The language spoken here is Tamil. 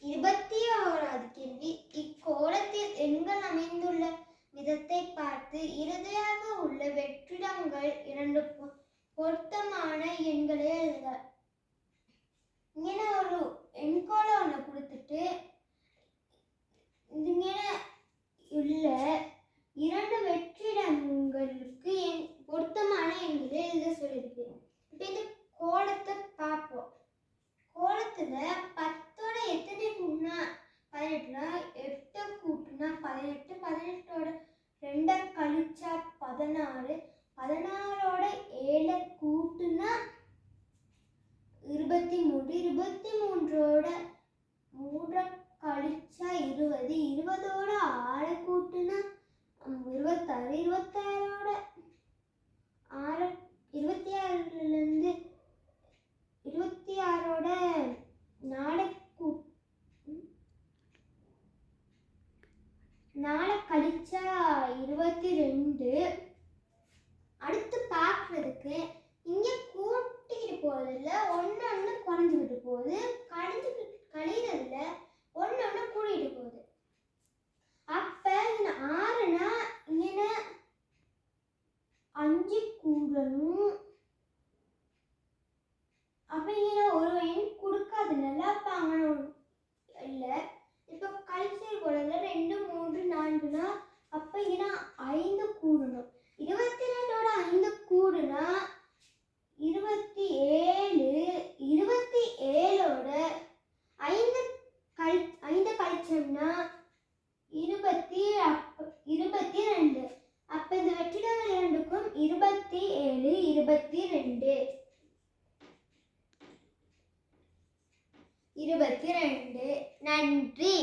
21வது கேள்வி. இக்கோளத்தில் எண்கள் அமைந்துள்ள விதத்தை பார்த்து இறுதியாக உள்ள வெற்றிடங்கள் 2 பொருத்தமான எண்களை எழுதுக. இங்கே ஒரு எண்கோளம் ஒன்று கொடுத்துட்டு இங்கே உள்ள 2 வெற்றிடங்களுக்கு பொருத்தமான எண்களை எழுத சொல்லியிருக்கு. இப்போ இந்த கோலத்தை பார்ப்போம். கோலத்துல 10ஓட எத்தனை கூட்டினா 18னா 8 கூட்டினா 18, 18ஓட 2 கழிச்சா 16, 16ஓட 7 கூட்டினா 23, 23ஓட 3 கழிச்சா 20, 20ஓட 6 கூட்டினா 26, 26ஓட 6 26லேருந்து 26ஓட 4 கழிச்சா 22. அடுத்து பார்க்கறதுக்கு இங்கே கூட்டிக்கிட்டு போகிறதுல ஒன்று குறைஞ்சிக்கிட்டு போகுது, கழிகிறதுல ஒன்று கூட்டிகிட்டு போகுது. அப்போ இந்த 6னா இங்கே 5 கூடணும். அப்போ இங்கே ஒரு எண் கொடுக்காதுனால அப்போ அங்கே இல்லை. இப்போ கழிச்சல் போடுறதுல 2, 3, 4னா அப்போ இங்கே 5 கூடணும். 22ஓட 5 கூடுனா 27, 27ஓட 5 கழிச்சோம்னா 22. அப்போ இந்த வெற்றிடங்கள் இரண்டுக்கும் 27, 22. 22. நன்றி.